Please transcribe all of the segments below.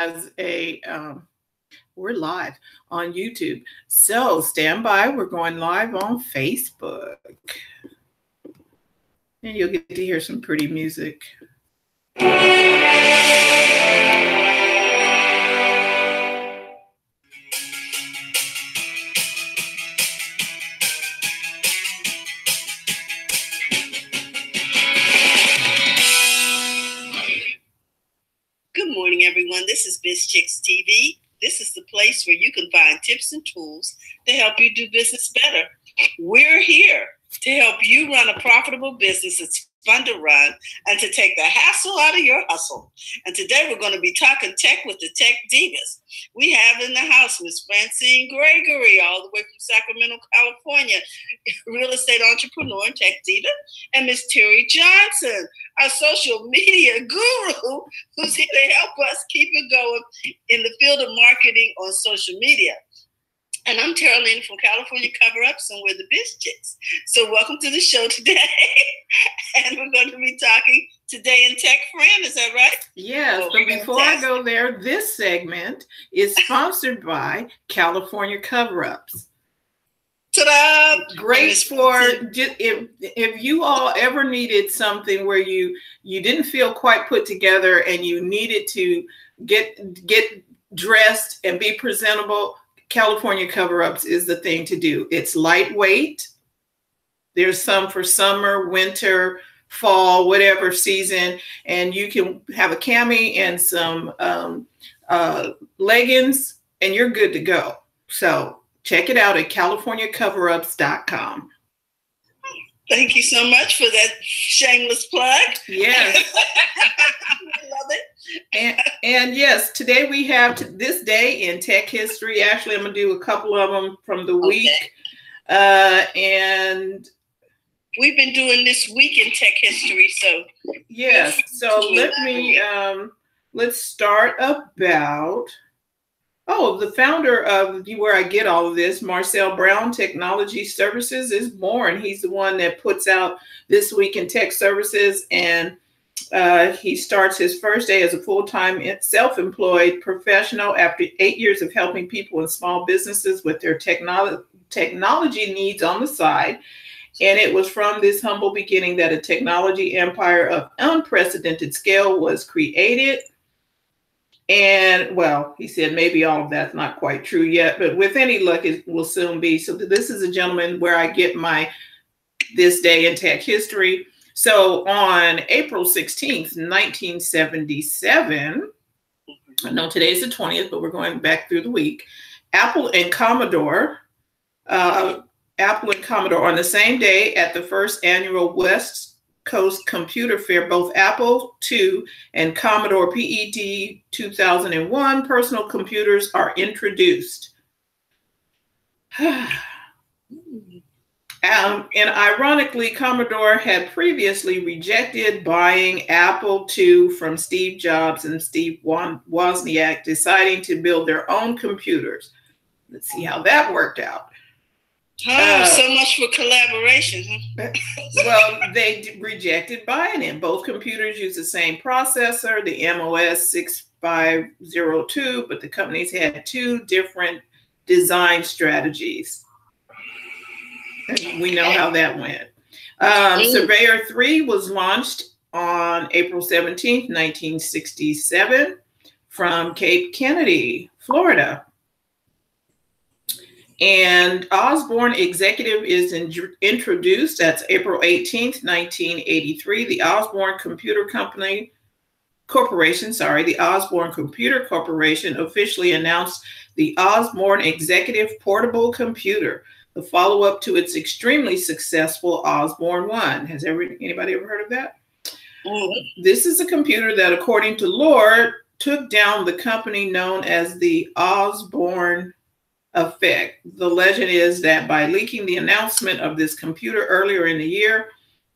as a, we're live on YouTube. So stand by. We're going live on Facebook. And you'll get to hear some pretty music. Good morning, everyone. This is Biz Chicks TV. This is the place where you can find tips and tools to help you do business better. We're here to help you run a profitable business that's fun to run and to take the hassle out of your hustle. And today we're going to be talking tech with the Tech Divas. We have in the house Miss Francine Gregory, all the way from Sacramento, California, real estate entrepreneur and tech diva, and Miss Terry Johnson, our social media guru, who's here to help us keep it going in the field of marketing on social media. And I'm Tara Lynn from California Cover Ups, and we're the Biz Chicks. So welcome to the show today. And we're going to be talking today in tech, Fran. Is that right? Yes, but before I go there, this segment is sponsored by California Cover Ups. Ta-da! Great for if you all ever needed something where you didn't feel quite put together and you needed to get dressed and be presentable. California Cover Ups is the thing to do. It's lightweight. There's some for summer, winter, fall, whatever season, and you can have a cami and some leggings, and you're good to go. So check it out at CaliforniaCoverups.com. Thank you so much for that shameless plug. Yes. I love it. And yes, today we have this day in tech history. Actually, I'm going to do a couple of them from the week. And we've been doing this week in tech history. So yes. So let's start about, the founder of where I get all of this, Marcel Brown Technology Services, is born. He's the one that puts out This Week in Tech Services, and he starts his first day as a full-time self-employed professional after 8 years of helping people and small businesses with their technology needs on the side. And it was from this humble beginning that a technology empire of unprecedented scale was created. And well, he said maybe all of that's not quite true yet, but with any luck, it will soon be. So this is a gentleman where I get my This Day in Tech History. So on April 16th, 1977, I know today's the 20th, but we're going back through the week, Apple and Commodore on the same day at the first annual West Coast Computer Fair, both Apple II and Commodore PET 2001 personal computers are introduced. And ironically, Commodore had previously rejected buying Apple II from Steve Jobs and Steve Wozniak, deciding to build their own computers. Let's see how that worked out. So much for collaboration. Well, they rejected buying it. Both computers use the same processor, the MOS 6502, but the companies had two different design strategies. We know how that went. Surveyor 3 was launched on April 17th, 1967 from Cape Kennedy, Florida. And Osborne Executive is introduced. That's April 18th, 1983. The Osborne Computer Corporation officially announced the Osborne Executive Portable Computer, the follow-up to its extremely successful Osborne 1. Has anybody ever heard of that? Mm-hmm. This is a computer that, according to lore, took down the company known as the Osborne effect. The legend is that by leaking the announcement of this computer earlier in the year,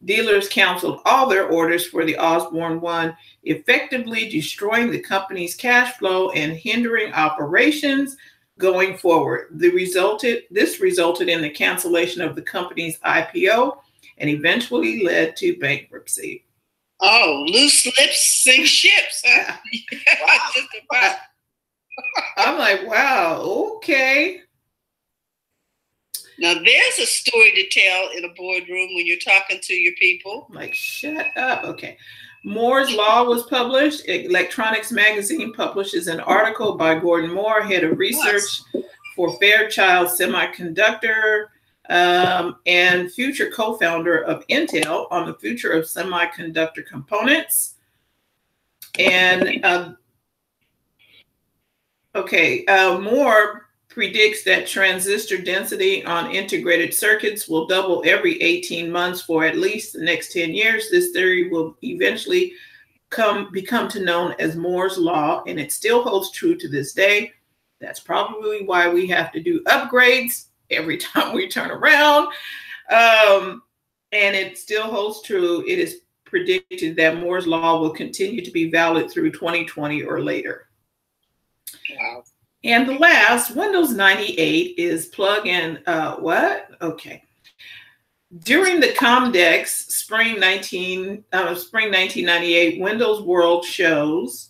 dealers canceled all their orders for the Osborne 1, effectively destroying the company's cash flow and hindering operations going forward. This resulted in the cancellation of the company's IPO and eventually led to bankruptcy. Oh, loose lips sink ships. Huh? I'm like, wow, okay. Now, there's a story to tell in a boardroom when you're talking to your people. I'm like, shut up. Okay. Moore's Law was published. Electronics Magazine publishes an article by Gordon Moore, head of research for Fairchild Semiconductor and future co-founder of Intel, on the future of semiconductor components. And Moore predicts that transistor density on integrated circuits will double every 18 months for at least the next 10 years. This theory will eventually become to known as Moore's Law, and it still holds true to this day. That's probably why we have to do upgrades every time we turn around. And it still holds true. It is predicted that Moore's Law will continue to be valid through 2020 or later. Wow. And the last, Windows 98 is plug and what? Okay. During the Comdex Spring 1998 Windows World shows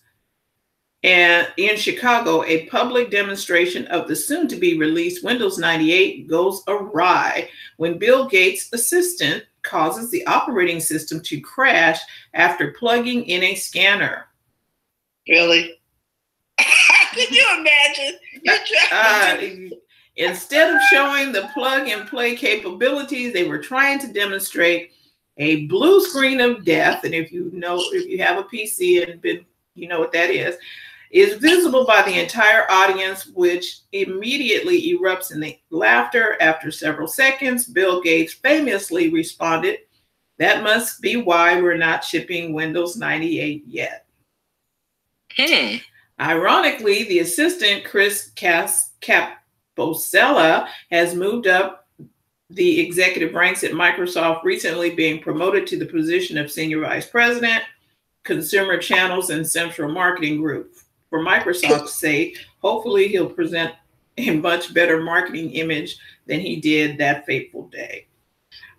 and in Chicago, a public demonstration of the soon-to-be released Windows 98 goes awry when Bill Gates' assistant causes the operating system to crash after plugging in a scanner. Really? Can you imagine? Instead of showing the plug and play capabilities, they were trying to demonstrate a blue screen of death. And if you have a PC and you know what that is visible by the entire audience, which immediately erupts in the laughter. After several seconds, Bill Gates famously responded, "That must be why we're not shipping Windows 98 yet." Ironically, the assistant, Chris Capocella, has moved up the executive ranks at Microsoft, recently being promoted to the position of Senior Vice President, Consumer Channels and Central Marketing Group. For Microsoft's sake, hopefully he'll present a much better marketing image than he did that fateful day.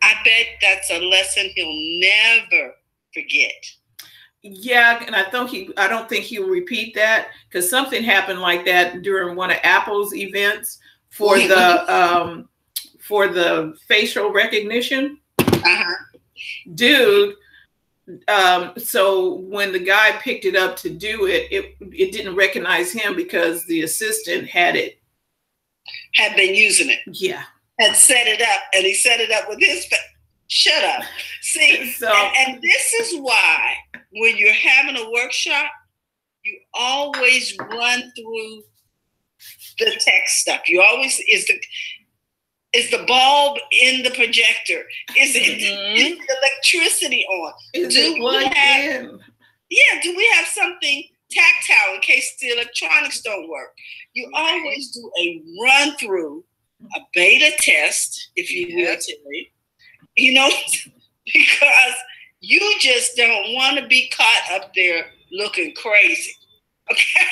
I bet that's a lesson he'll never forget. Yeah, and I don't think he'll repeat that, because something happened like that during one of Apple's events for the facial recognition. Dude, so when the guy picked it up to do it, it didn't recognize him because the assistant had been using it. Yeah. Had set it up, and he set it up with his face. Shut up. See, and this is why when you're having a workshop, you always run through the tech stuff. You always, is the bulb in the projector? Is the electricity on? Is it plugged in? Yeah, do we have something tactile in case the electronics don't work? You always do a run through, a beta test, if you will, you know, because you just don't want to be caught up there looking crazy. Okay.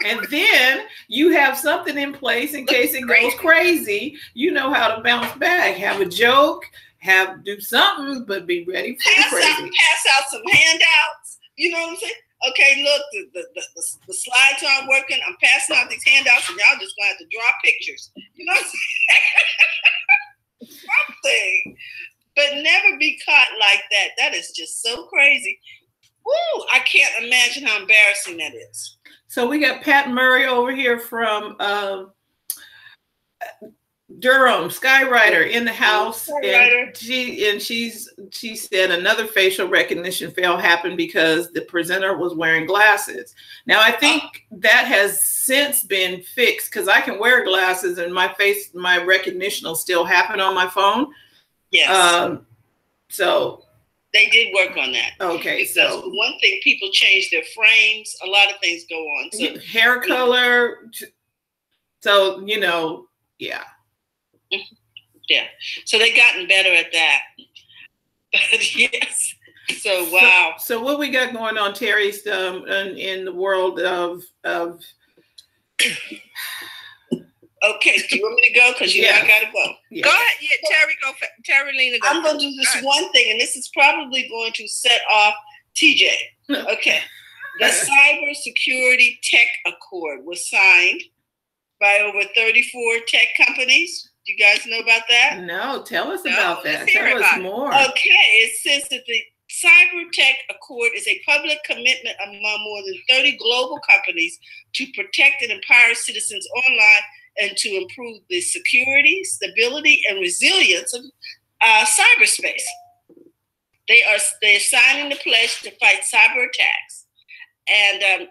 And then you have something in place in case it goes crazy. You know how to bounce back. Have a joke, do something, but be ready for the crazy. Pass out some handouts. You know what I'm saying? Okay, look, the slides aren't working. I'm passing out these handouts, and y'all just gonna have to draw pictures. You know what I'm saying? Something, but never be caught like that. That is just so crazy. Woo! I can't imagine how embarrassing that is. So we got Pat Murray over here from Durham, Skywriter, in the house, and she said another facial recognition fail happened because the presenter was wearing glasses. Now I think that has since been fixed, because I can wear glasses and my recognition will still happen on my phone. Yes. So they did work on that. Okay, because so one thing, people change their frames. A lot of things go on. So hair color. So yeah. Yeah. So they've gotten better at that. But yes. So wow. So what we got going on, Terry, in the world of Okay, do you want me to go? Because I gotta go. Yeah. Go ahead. Yeah, Terry, go. Terry, Lena, go. I'm gonna do this one thing, and this is probably going to set off TJ. Okay. The Cybersecurity Tech Accord was signed by over 34 tech companies. Do you guys know about that? No, tell us about that. Tell us more. Okay, it says that the Cyber Tech Accord is a public commitment among more than 30 global companies to protect and empower citizens online and to improve the security, stability, and resilience of cyberspace. They're signing the pledge to fight cyber attacks. And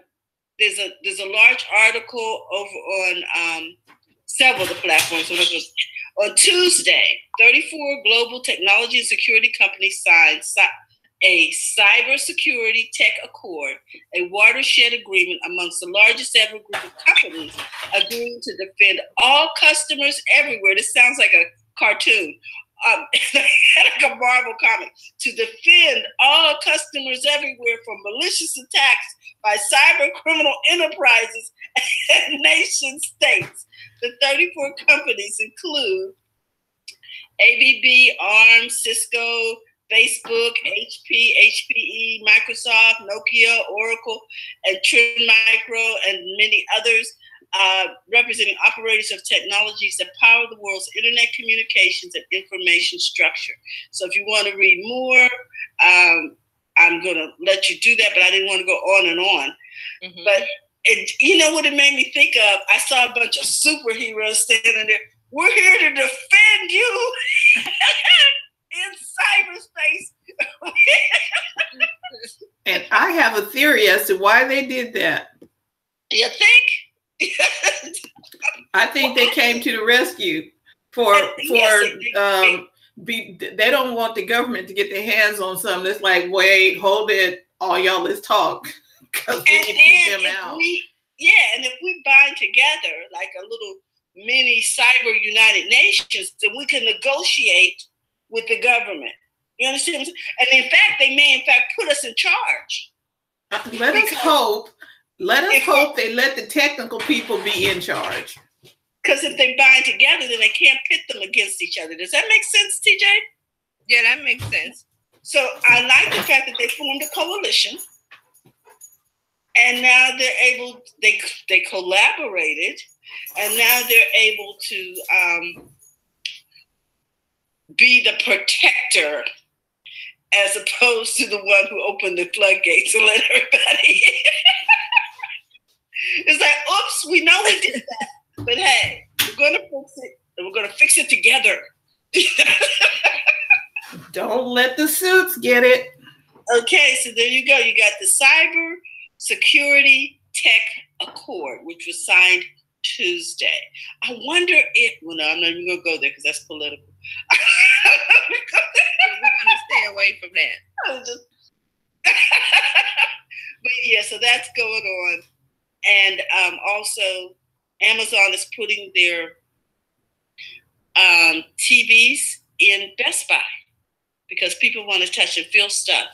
there's a large article over on several of the platforms. On Tuesday, 34 global technology and security companies signed a cybersecurity tech accord, a watershed agreement amongst the largest ever group of companies agreeing to defend all customers everywhere. This sounds like a cartoon, like a Marvel comic, to defend all customers everywhere from malicious attacks by cyber criminal enterprises and nation states. The 34 companies include ABB, ARM, Cisco, Facebook, HP, HPE, Microsoft, Nokia, Oracle, and Trend Micro, and many others, representing operators of technologies that power the world's internet communications and information structure. So if you want to read more, I'm going to let you do that, but I didn't want to go on and on. Mm-hmm. But you know what it made me think of? I saw a bunch of superheroes standing there. We're here to defend you in cyberspace. And I have a theory as to why they did that. You think? I think they came to the rescue they don't want the government to get their hands on something that's like, wait, hold it, all y'all, let's talk. Because we can keep them out. And if we bind together like a little mini cyber United Nations, then we can negotiate with the government. You understand what I'm saying? And in fact, they may in fact put us in charge. Let us hope they let the technical people be in charge. Because if they bind together, then they can't pit them against each other. Does that make sense, TJ? Yeah, that makes sense. So I like the fact that they formed a coalition. And now they're able, they collaborated, and now they're able to be the protector as opposed to the one who opened the floodgates and let everybody in. It's like, oops, we know we did that. But hey, we're going to fix it, and we're going to fix it together. Don't let the suits get it. Okay, so there you go. You got the Cyber Security Tech Accord, which was signed Tuesday. I wonder if, well, no, I'm not even going to go there because that's political. We're going to stay away from that. But yeah, so that's going on. And also, Amazon is putting their TVs in Best Buy because people want to touch and feel stuff.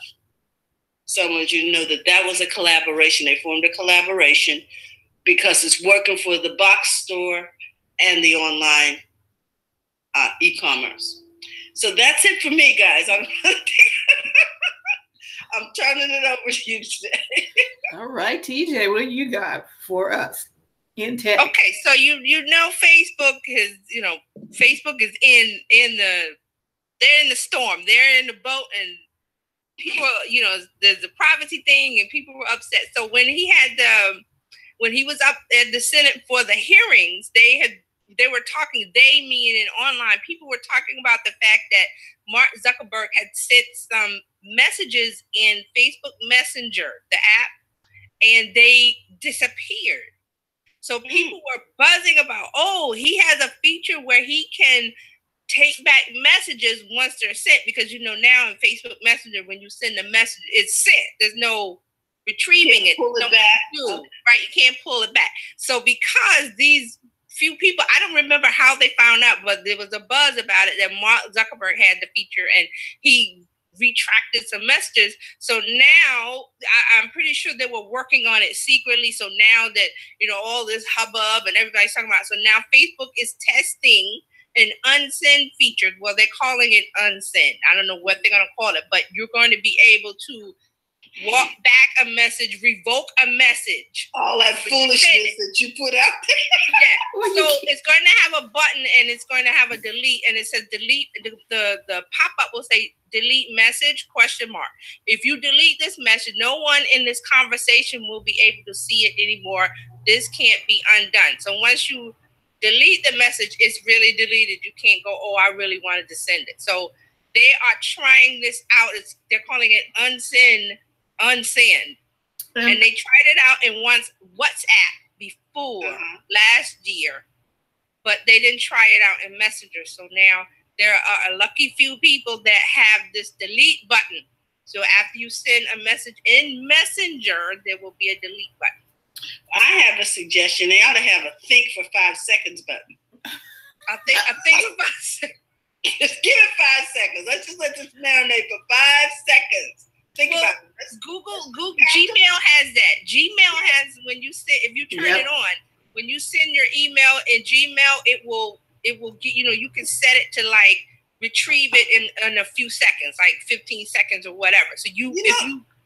So I want you to know that was a collaboration. They formed a collaboration because it's working for the box store and the online e-commerce. So that's it for me, guys. I'm turning it over to you today. All right, TJ, what do you got for us in tech? Okay, so you know Facebook is in the storm. They're in the boat, and people, there's a privacy thing, and people were upset. So when he was up at the Senate for the hearings, they were talking, meaning online, people were talking about the fact that Mark Zuckerberg had sent some messages in Facebook Messenger, the app, and they disappeared. So people were buzzing about, he has a feature where he can take back messages once they're sent, because now in Facebook Messenger, when you send a message, it's sent. There's no retrieving it. Pull it back. Right, you can't pull it back. So because these few people, I don't remember how they found out, but there was a buzz about it that Mark Zuckerberg had the feature and he retracted some messages. So now I'm pretty sure they were working on it secretly. So now that, all this hubbub and everybody's talking about it, so now Facebook is testing an unsend feature. Well, they're calling it unsend. I don't know what they're going to call it, but you're going to be able to walk back a message, revoke a message. All that foolishness that you put out there. Yeah. So it's going to have a button and it's going to have a delete, and it says delete. The pop-up will say delete message ? If you delete this message, no one in this conversation will be able to see it anymore. This can't be undone. So once you delete the message, it's really deleted. You can't go, oh, I really wanted to send it. So they are trying this out. They're calling it unsend. And they tried it out in WhatsApp before last year, but they didn't try it out in Messenger. So now there are a lucky few people that have this delete button. So after you send a message in Messenger, there will be a delete button. I have a suggestion. They ought to have a think for 5 seconds button. I think for 5 seconds. Just give it 5 seconds. Let's just let this marinate for 5 seconds. Think about it. Google Gmail has that. Gmail has, when you send, if you turn it on, when you send your email in Gmail, it will get, you can set it to like retrieve it in a few seconds, like 15 seconds or whatever. So if you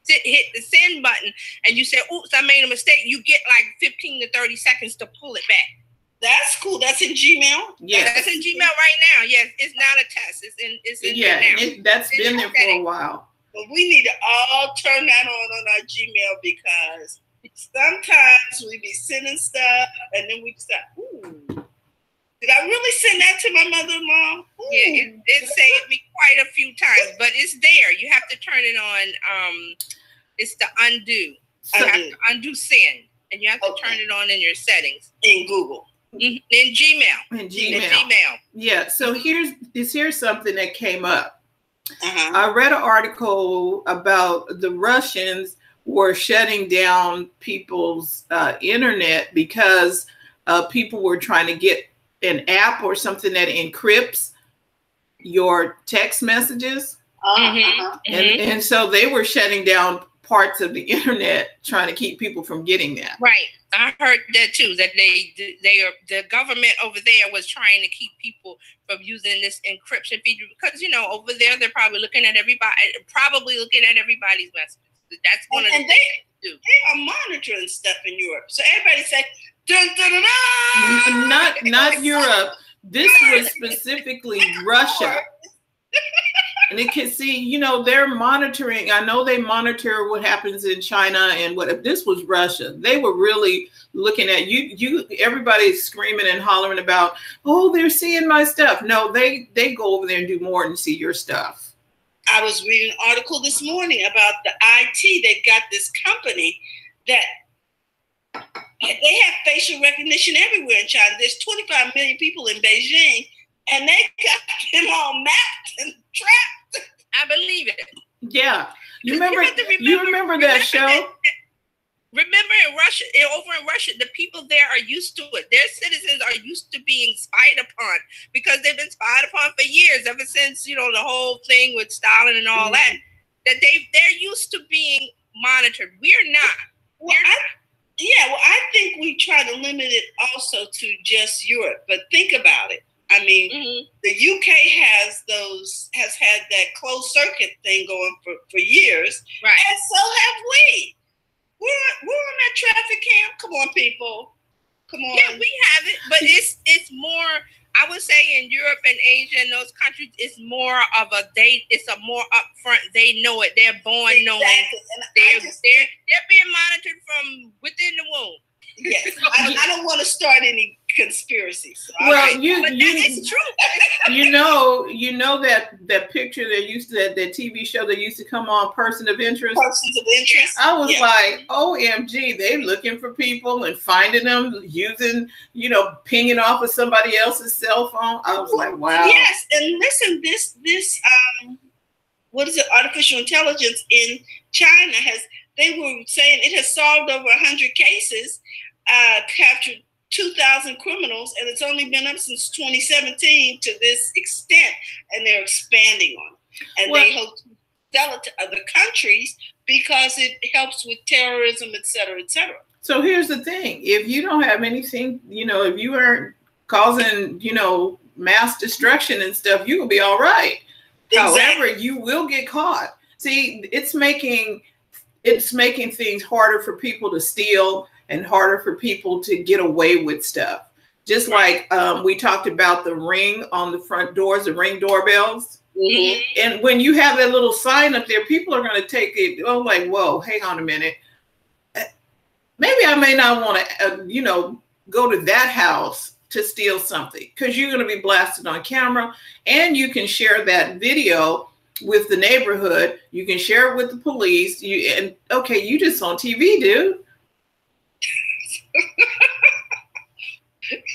hit the send button and you say, oops, I made a mistake, you get like 15 to 30 seconds to pull it back. That's cool. That's in Gmail? Yes. That's in Gmail right now. Yes. It's not a test. It's in there now. That's been there for a while. But we need to all turn that on our Gmail, because sometimes we be sending stuff and then we decide, ooh, did I really send that to my mother-in-law? Yeah, it saved me quite a few times, but it's there. You have to turn it on. It's the undo. You have to undo send, and you have to turn it on in your settings. In Google. In Gmail. In Gmail. Yeah, so here's something that came up. I read an article about the Russians were shutting down people's internet because people were trying to get an app or something that encrypts your text messages. And so they were shutting down parts of the internet trying to keep people from getting that. Right. I heard that too, that the government over there was trying to keep people from using this encryption feature because, over there, they're probably looking at everybody's messages. That's one of the things they do. They are monitoring stuff in Europe. So everybody say, dun, dun, dun, dun. Not Europe. This was specifically Russia. And it can see, they're monitoring. I know they monitor what happens in China and what if this was Russia. They were really looking at you. Everybody's screaming and hollering about, oh, they're seeing my stuff. No, they go over there and do more and see your stuff. I was reading an article this morning about the IT. They got this company that they have facial recognition everywhere in China. There's 25 million people in Beijing, and they got them all mapped and trapped. I believe it. Yeah. You remember that show? Remember over in Russia, the people there are used to it. Their citizens are used to being spied upon because they've been spied upon for years, ever since, the whole thing with Stalin and all that they're used to being monitored. We're not. I think we try to limit it also to just Europe, but think about it. I mean, the UK has had that closed circuit thing going for years, right? And so have we. We're on that traffic cam. Come on, people. Come on. Yeah, we have it, but it's more. I would say in Europe and Asia and those countries, it's more of it's a more upfront. They know it. They're born knowing. They're being monitored from within the womb. Yes, I don't want to start any conspiracies. So well, it's true. You know that picture they used to that TV show that used to come on, Persons of Interest. Persons of Interest. I was like, OMG, they're looking for people and finding them using, pinging off of somebody else's cell phone. I was like, wow. Yes, and listen, this what is it? Artificial intelligence in China they were saying it has solved over 100 cases, captured 2,000 criminals, and it's only been up since 2017 to this extent, and they're expanding on it. And they hope to sell it to other countries because it helps with terrorism, et cetera, et cetera. So here's the thing. If you don't have anything, if you aren't causing, mass destruction and stuff, you will be all right. Exactly. However, you will get caught. See, it's making it's making things harder for people to steal and harder for people to get away with stuff. Just like we talked about the ring on the front doors, the ring doorbells. Mm-hmm. And when you have that little sign up there, people are going to take it, oh, like, whoa, hang on a minute. Maybe I may not want to, go to that house to steal something, because you're going to be blasted on camera, and you can share that video with the neighborhood. You can share it with the police. You just on TV, dude.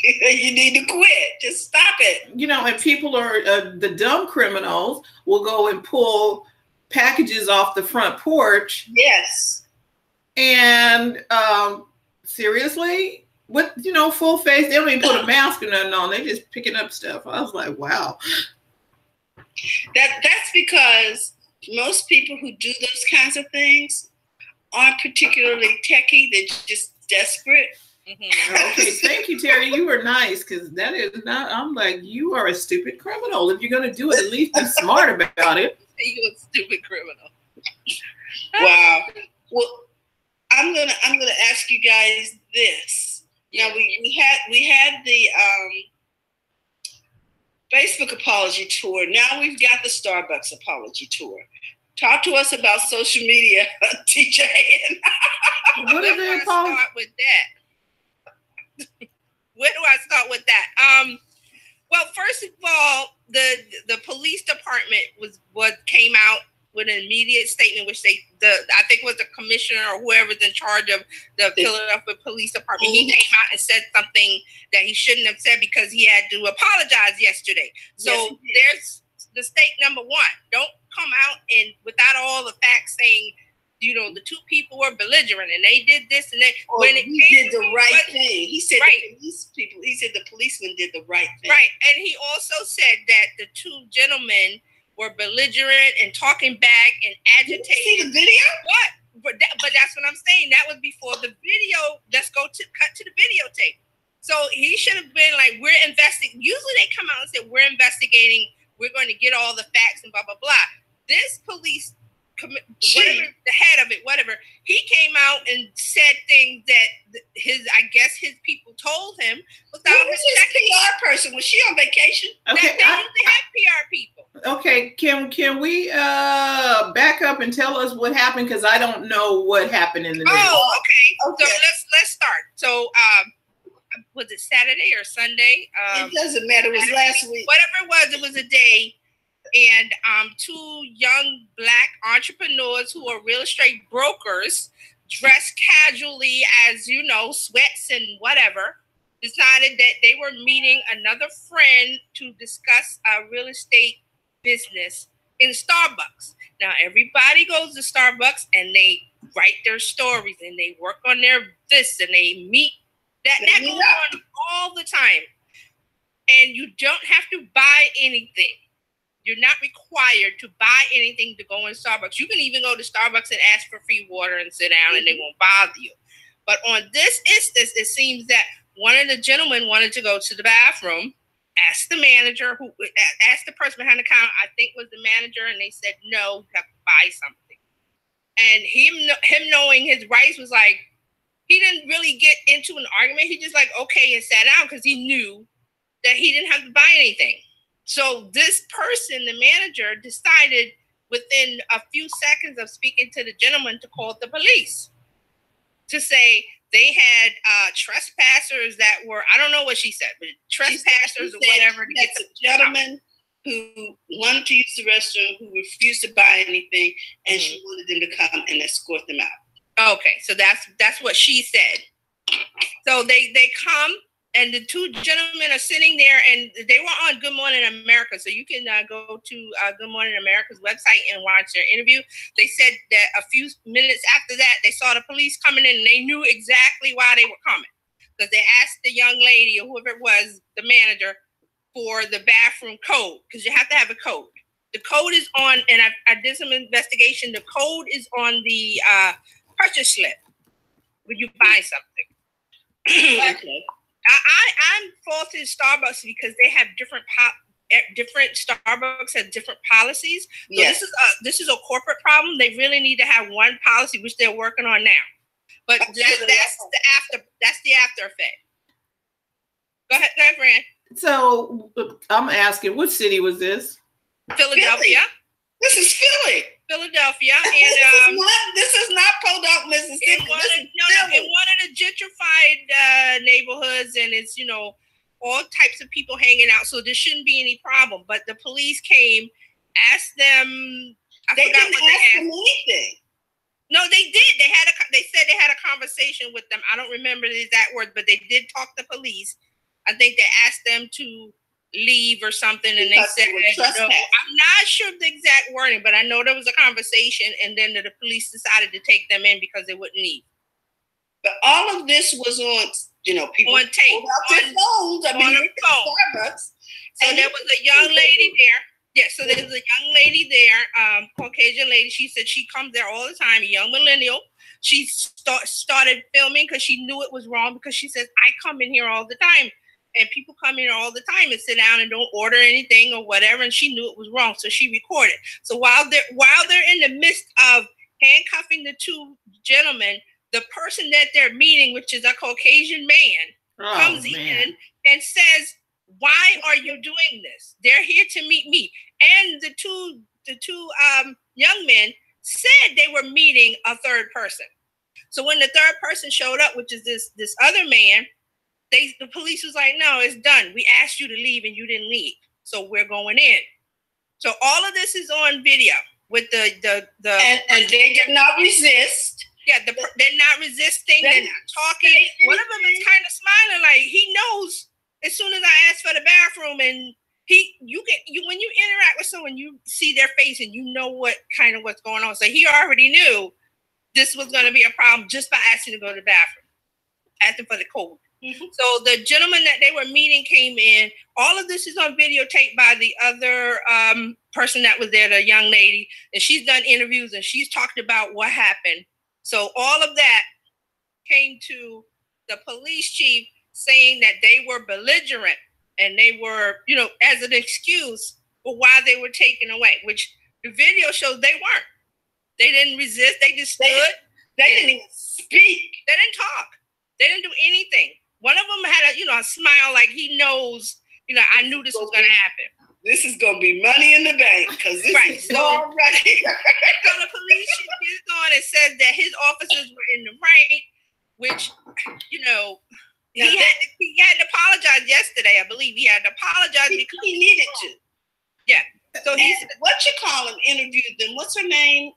You need to quit. Just stop it. And people are, the dumb criminals will go and pull packages off the front porch. Yes. And seriously, with, full face, they don't even put a mask or nothing on. They just picking up stuff. I was like, wow. That's because most people who do those kinds of things aren't particularly techie. They're just desperate. Mm-hmm. Okay, thank you, Terry. You were nice, because that is not. I'm like, you are a stupid criminal. If you're gonna do it, at least be smart about it. You're a stupid criminal. Wow. Well, I'm gonna ask you guys this. Now we had the Facebook apology tour. Now we've got the Starbucks apology tour. Talk to us about social media, TJ. What are they apology? Start with that. Where do I start with that? Well, first of all, the police department came out with an immediate statement, which I think was the commissioner or whoever's in charge of the Philadelphia Police Department. He came out and said something that he shouldn't have said because he had to apologize yesterday. So there's mistake number one. Don't come out and without all the facts saying, the two people were belligerent and they did this and that. He did the right thing. He said the policeman did the right thing. Right. And he also said that the two gentlemen were belligerent and talking back and agitating. Did you see the video? What? But that's what I'm saying. That was before the video. Let's cut to the videotape. So he should have been like, we're investigating. Usually they come out and say, we're investigating. We're going to get all the facts and blah, blah, blah. This police whatever, the head of it, whatever, he came out and said things that his people told him without his PR person. Was she on vacation? Okay, they usually have PR people. Okay, can we back up and tell us what happened? Because I don't know what happened in the news. Oh, okay. So let's start. So was it Saturday or Sunday? It doesn't matter. It was last week. Whatever it was a day. And two young Black entrepreneurs who are real estate brokers, dressed casually as, sweats and whatever, decided that they were meeting another friend to discuss a real estate business in Starbucks. Now, everybody goes to Starbucks and they write their stories and they work on their this and they meet. That goes on all the time. And you don't have to buy anything. You're not required to buy anything to go in Starbucks. You can even go to Starbucks and ask for free water and sit down and they won't bother you. But on this instance, it seems that one of the gentlemen wanted to go to the bathroom, asked the manager, asked the person behind the counter, I think was the manager, and they said, no, you have to buy something. And him knowing his rights was like, he didn't really get into an argument. He just like, okay, and sat down because he knew that he didn't have to buy anything. So this person, the manager, decided within a few seconds of speaking to the gentleman to call the police to say they had trespassers that were, I don't know what she said, but trespassers or whatever. That's a gentleman who wanted to use the restroom, who refused to buy anything, and she wanted them to come and escort them out. Okay, so that's what she said. So they come. And the two gentlemen are sitting there, and they were on Good Morning America. So you can go to Good Morning America's website and watch their interview. They said that a few minutes after that, they saw the police coming in, and they knew exactly why they were coming. Because they asked the young lady, or whoever it was, the manager, for the bathroom code. Because you have to have a code. The code is on, and I did some investigation. The code is on the purchase slip when you buy something. Okay. I'm faulting Starbucks because they have different different Starbucks has different policies. So Yes. this is a corporate problem. They really need to have one policy, which they're working on now. But that's the after effect. Go ahead, Fran. So I'm asking, what city was this? Philadelphia. This is Philly. Philadelphia, and this is not Podunk, Mississippi. in one of the gentrified neighborhoods, and it's all types of people hanging out, so there shouldn't be any problem. But the police came, asked them. They didn't ask them anything. No, they did. They said they had a conversation with them. I don't remember the exact words, but they did talk to police. I think they asked them to leave or something, and they said, I'm not sure the exact wording, but I know there was a conversation, and then the police decided to take them in because they wouldn't leave. But all of this was on, people on tape, on their phones. On their phone. Starbucks. So there was a young lady there. Yeah, so there's a young lady there, Caucasian lady. She said she comes there all the time, a young millennial. She started filming because she knew it was wrong, because she says, I come in here all the time. And people come in all the time and sit down and don't order anything or whatever. And she knew it was wrong, so she recorded. So while they're in the midst of handcuffing the two gentlemen, the person that they're meeting, which is a Caucasian man, comes in and says, "Why are you doing this? They're here to meet me." And the two young men said they were meeting a third person. So when the third person showed up, which is this other man, the police was like, "No, it's done. We asked you to leave and you didn't leave, so we're going in." So all of this is on video with the and they did not resist. Yeah, they're not resisting. They're not talking. One of them is kind of smiling, like he knows. As soon as I asked for the bathroom, and when you interact with someone, you see their face and you know what's going on. So he already knew this was going to be a problem just by asking to go to the bathroom, asking for the code. Mm-hmm. So the gentleman that they were meeting came in. All of this is on videotape by the other person that was there, the young lady, and she's done interviews and she's talked about what happened. So all of that came to the police chief saying that they were belligerent and they were, as an excuse for why they were taken away, which the video shows they weren't. They didn't resist. They just stood. They didn't even speak. They didn't talk. They didn't do anything. One of them had a smile like he knows, I knew this was going to happen. This is going to be money in the bank because this is already. So the police chief gets on and says that his officers were in the right, which, he had to apologize yesterday. I believe he had to apologize because he needed to. Yeah. So he said, interviewed them. What's her name?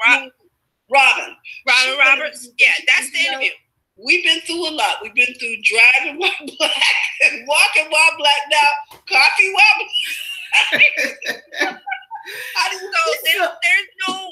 Robin Roberts. Yeah, that's the interview. We've been through a lot. We've been through driving while black and walking while black, now coffee while black. There's no,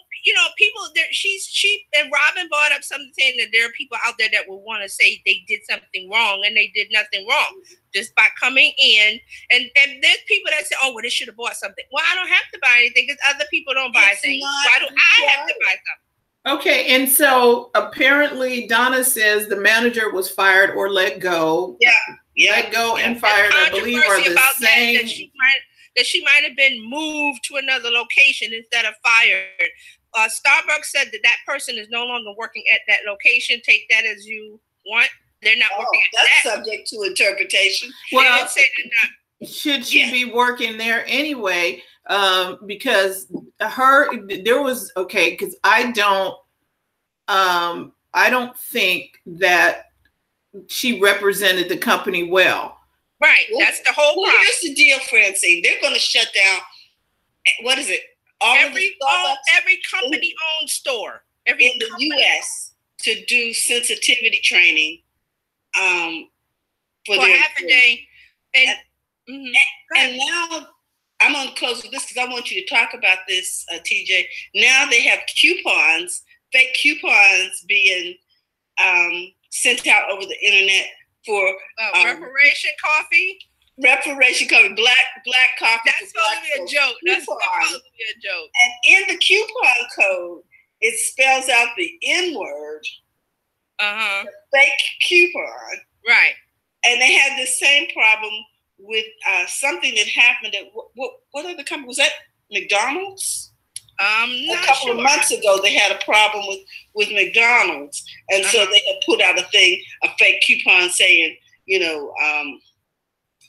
people there. She and Robin brought up something saying that there are people out there that will want to say they did something wrong, and they did nothing wrong just by coming in. And there's people that say, "Oh, well, they should have bought something." Well, I don't have to buy anything because other people don't buy things. Why do I have to buy something? Okay, and so apparently Donna says the manager was fired or let go. Yeah. Let go and fired, I believe, are the same. That she might have been moved to another location instead of fired. Starbucks said that person is no longer working at that location. Take that as you want. They're not working at that. That's subject to interpretation. Well, should she be working there anyway? Because because I don't think that she represented the company well. Right, that's the whole problem. Here's the deal, Francine. They're going to shut down. What is it? Every company-owned store in the U.S. to do sensitivity training for half a day. And now I'm going to close with this because I want you to talk about this, TJ. Now they have coupons, fake coupons being sent out over the internet for reparation coffee. Reparation coffee, black coffee. That's supposed to be a joke. That's supposed to be a joke. And in the coupon code, it spells out the N-word. Fake coupon. Right. And they had the same problem something that happened at what other company was that? McDonald's. A couple of months ago, they had a problem with McDonald's, and so they had put out a fake coupon saying,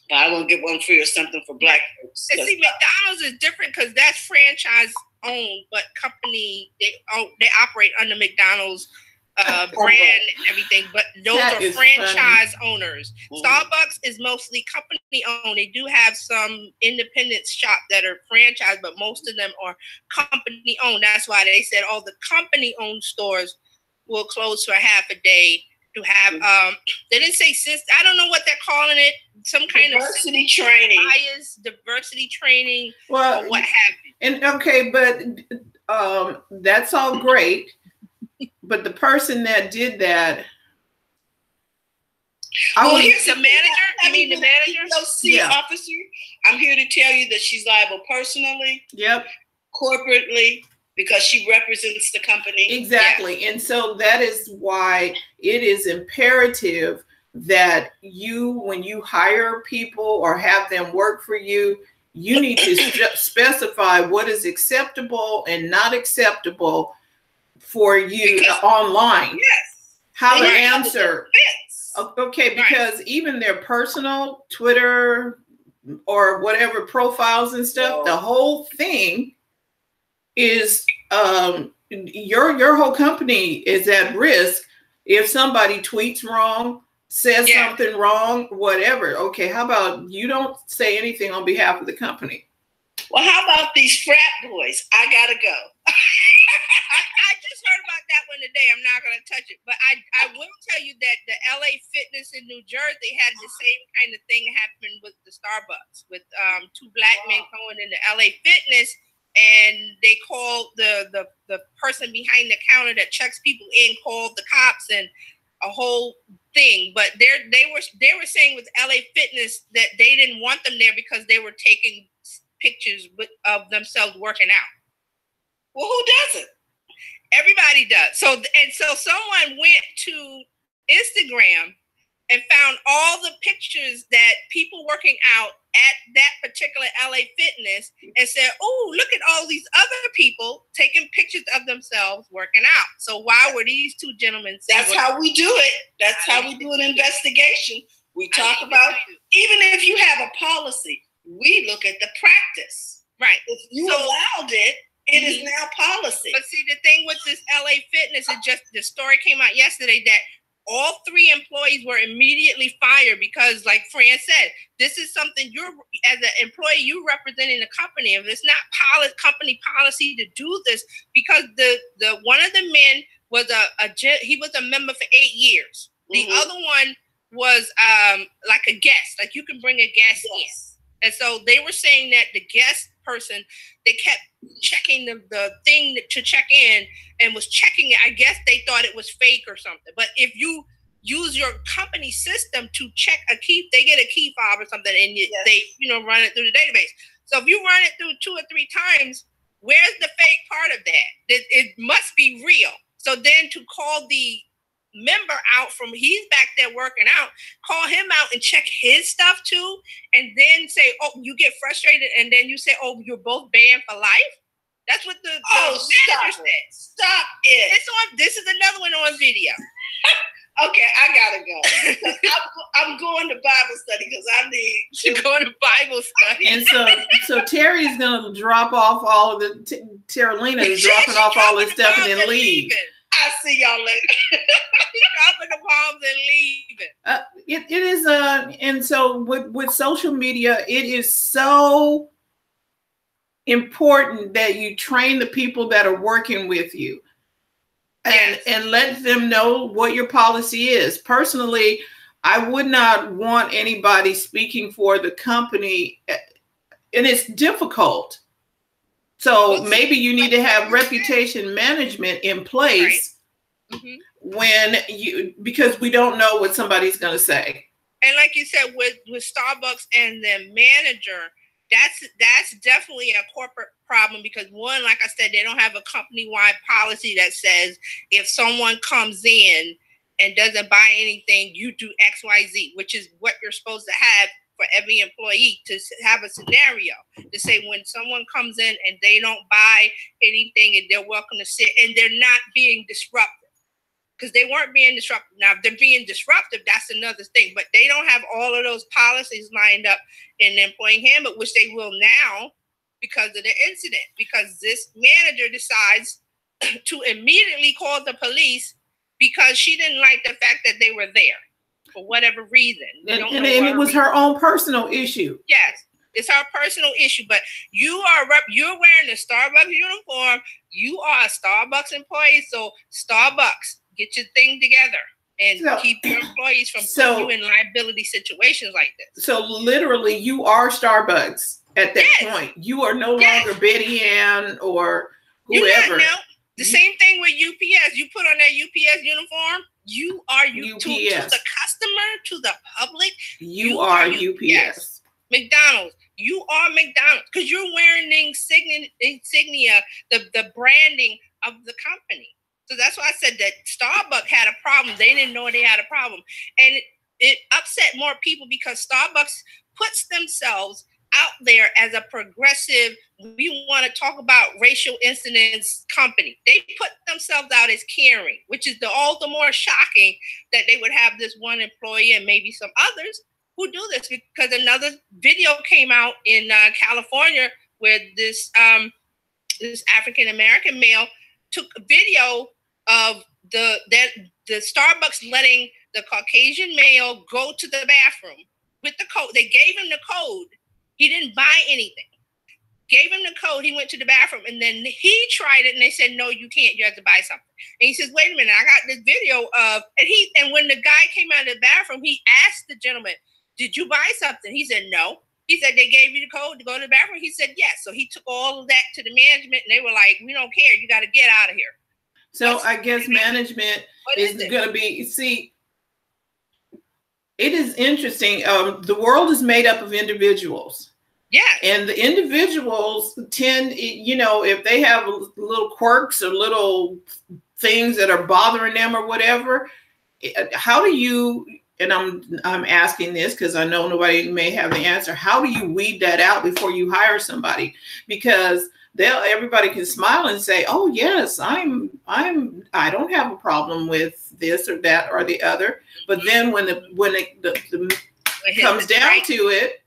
I won't get one free or something for Black folks. And see, McDonald's is different because that's franchise owned, but company they operate under McDonald's brand and everything. But those are franchise owners. Mm-hmm. Starbucks is mostly company owned. They do have some independent shops that are franchise, but most of them are company owned. That's why they said all the company owned stores will close for half a day. To have they didn't say I don't know what they're calling it, some kind diversity training, diversity training, well, or what have you. And okay, but that's all great, but the person that did that, here's the manager. I mean, the manager, officer. I'm here to tell you that she's liable personally, corporately, because she represents the company. Exactly. Yes. And so that is why it is imperative that when you hire people or have them work for you, you need to specify what is acceptable and not acceptable for you online. Yes. How to answer. Okay, because even their personal Twitter or whatever profiles and stuff, the whole thing is your whole company is at risk if somebody tweets wrong, says something wrong, whatever. Okay, how about you don't say anything on behalf of the company? Well, how about these frat boys? I gotta go. I just heard about that one today. I'm not gonna touch it, but I will tell you that the LA Fitness in New Jersey had the same kind of thing happen with the Starbucks, with two Black men going into LA Fitness. And they called the person behind the counter that checks people in, called the cops and a whole thing. But they were saying with LA Fitness that they didn't want them there because they were taking pictures of themselves working out. Well, who doesn't? Everybody does. So someone went to Instagram and found all the pictures that people working out at that particular LA Fitness and said, oh, look at all these other people taking pictures of themselves working out. So why were these two gentlemen saying? That's how we do it. That's how we do an investigation. We talk about, even if you have a policy, we look at the practice. Right. If you allowed it, it is now policy. But see, the thing with this LA Fitness is just the story came out yesterday that all three employees were immediately fired because, like Fran said, this is something you're, as an employee, you representing the company. If it's not company policy to do this, because the one of the men was he was a member for 8 years. The other one was like a guest, like you can bring a guest in. And so they were saying that the guest person, they kept checking the thing to check in and was checking it. I guess they thought it was fake or something. But if you use your company system to check a key, they get a key fob or something, and they run it through the database. So if you run it through 2 or 3 times, where's the fake part of that? It must be real. So then to call the member out from, he's back there working out, call him out and check his stuff too, and then say, oh, you get frustrated, and then you say, oh, you're both banned for life. That's what the manager said. Stop it. It's on. This is another one on video. Okay, I gotta go. I'm going to Bible study because I need to go to Bible study. And so Terry's gonna drop off all of the. Terralina is dropping off all this stuff and then leave. I'll see y'all later. Dropping the bombs and leaving. It is and so with social media, it is so important that you train the people that are working with you and let them know what your policy is. Personally, I would not want anybody speaking for the company, and it's difficult. So maybe you need to have reputation management in place because we don't know what somebody's going to say. And like you said, with Starbucks and the manager, that's definitely a corporate problem because one, like I said, they don't have a company-wide policy that says if someone comes in and doesn't buy anything, you do X, Y, Z, which is what you're supposed to have for every employee to have a scenario to say when someone comes in and they don't buy anything and they're welcome to sit and they're not being disruptive. Because they weren't being disruptive. Now, if they're being disruptive, that's another thing. But they don't have all of those policies lined up in the employee handbook, which they will now because of the incident. Because this manager decides to immediately call the police because she didn't like the fact that they were there for whatever reason. And it was her own personal issue. Yes. It's her personal issue, but you're wearing a Starbucks uniform. You are a Starbucks employee, so Starbucks, get your thing together and keep your employees from putting you in liability situations like this. So literally, you are Starbucks at that point. You are no longer Betty Ann or whoever. The same thing with UPS. You put on that UPS uniform. You are UPS. To the customer, to the public. You are UPS. McDonald's. You are McDonald's because you're wearing the insignia, the branding of the company. So that's why I said that Starbucks had a problem. They didn't know they had a problem. And it upset more people because Starbucks puts themselves out there as a progressive, we want to talk about racial incidents company. They put themselves out as caring, which is all the more shocking that they would have this one employee and maybe some others who do this, because another video came out in California where this African-American male took a video of the Starbucks letting the Caucasian male go to the bathroom with the code. They gave him the code. He didn't buy anything. Gave him the code. He went to the bathroom, and then he tried it, and they said, "No, you can't. You have to buy something." And he says, "Wait a minute. I got this video of," and when the guy came out of the bathroom, he asked the gentleman, "Did you buy something?" He said, "No." He said, "They gave you the code to go to the bathroom?" He said, "Yes." So he took all of that to the management, and they were like, "We don't care. You got to get out of here." So I guess management is going to be, see, it is interesting. The world is made up of individuals. Yeah. And the individuals tend, if they have little quirks or little things that are bothering them or whatever, how do you, and I'm asking this because I know nobody may have the answer, how do you weed that out before you hire somebody? Because everybody can smile and say, "Oh yes, I don't have a problem with this or that or the other." But then when it comes down to it,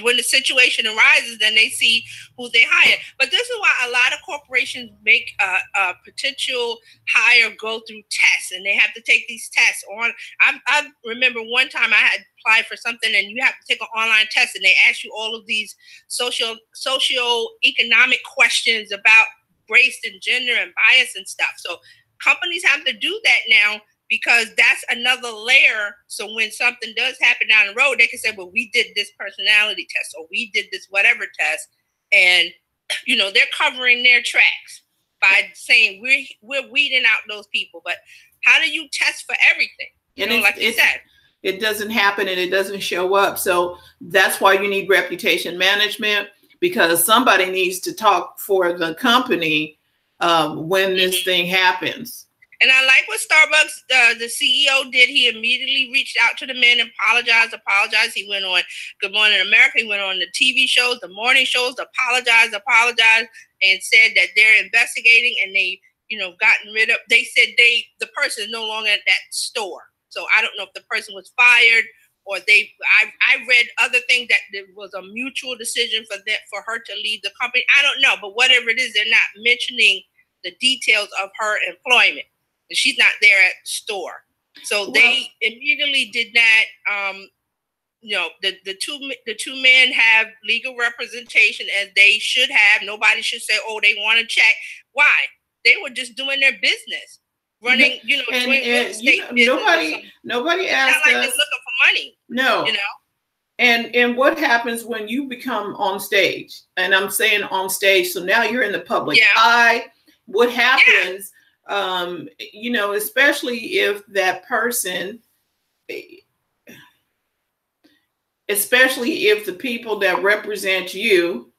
when the situation arises, then they see who they hire. But this is why a lot of corporations make a potential hire go through tests, and they have to take these tests on. I remember one time I had applied for something, and you have to take an online test, and they ask you all of these socio-economic questions about race and gender and bias and stuff. So companies have to do that now, because that's another layer. So when something does happen down the road, they can say, "Well, we did this personality test, or we did this whatever test," and they're covering their tracks by saying we're weeding out those people. But how do you test for everything? Like you said, it doesn't happen and it doesn't show up. So that's why you need reputation management, because somebody needs to talk for the company when this thing happens. And I like what Starbucks, the CEO did. He immediately reached out to the men and apologized. He went on Good Morning America. He went on the TV shows, the morning shows, apologized, and said that they're investigating, and they, gotten rid of. They said the person is no longer at that store. So I don't know if the person was fired or I read other things that there was a mutual decision for her to leave the company. I don't know, but whatever it is, they're not mentioning the details of her employment. She's not there at the store. So they immediately did not, the two men have legal representation, as they should have. Nobody should say, "Oh, they want to check." Why? They were just doing their business, running, doing real estate business. Nobody asked us. It's not like they're looking for money. No. And what happens when you become on stage? And I'm saying on stage, so now you're in the public eye. What happens? Especially if that person, especially if the people that represent you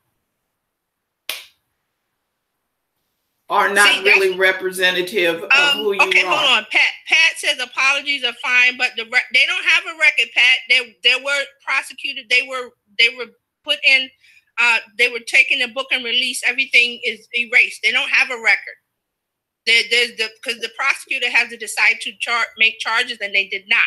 are not really representative of who you okay, are. Hold on. Pat says apologies are fine, but they don't have a record, Pat. They were prosecuted. They were put in. They were taken to book and release. Everything is erased. They don't have a record. Because the prosecutor has to decide to make charges, and they did not.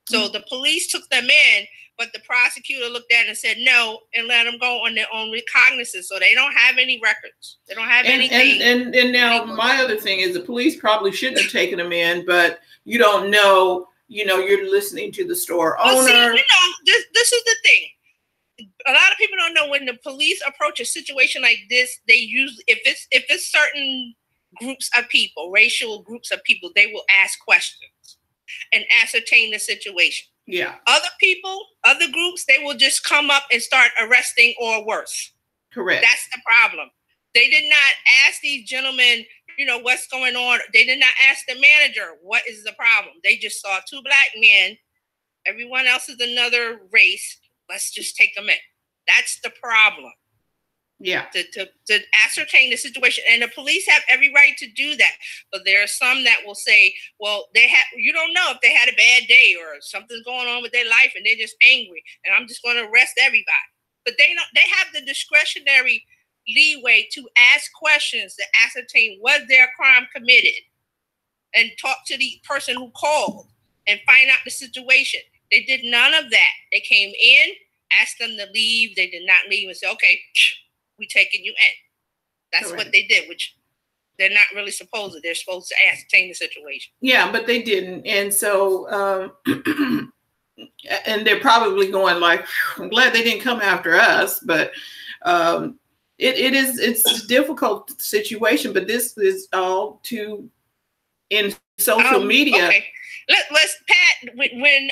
So the police took them in, but the prosecutor looked at it and said no, and let them go on their own recognizance. So they don't have any records. They don't have anything. And now my other thing is the police probably shouldn't have taken them in, but you don't know. You're listening to the store owner. See, this is the thing. A lot of people don't know when the police approach a situation like this. They usually, if it's certain groups of people, racial groups of people, they will ask questions and ascertain the situation. Yeah. Other people, other groups, they will just come up and start arresting or worse. Correct. That's the problem. They did not ask these gentlemen, what's going on. They did not ask the manager, what is the problem? They just saw two black men. Everyone else is another race. Let's just take them in. That's the problem. Yeah. To ascertain the situation. And the police have every right to do that. But there are some that will say, well, you don't know if they had a bad day or something's going on with their life and they're just angry and I'm just going to arrest everybody. But they have the discretionary leeway to ask questions to ascertain was there a crime committed and talk to the person who called and find out the situation. They did none of that. They came in, asked them to leave. They did not leave and say, okay, we taking you in. That's correct. What they did, which they're not really supposed to. They're supposed to ascertain the situation. Yeah, but they didn't. And so, and they're probably going like, I'm glad they didn't come after us, but it's a difficult situation, but this is all in social media. Okay. Let's Pat, when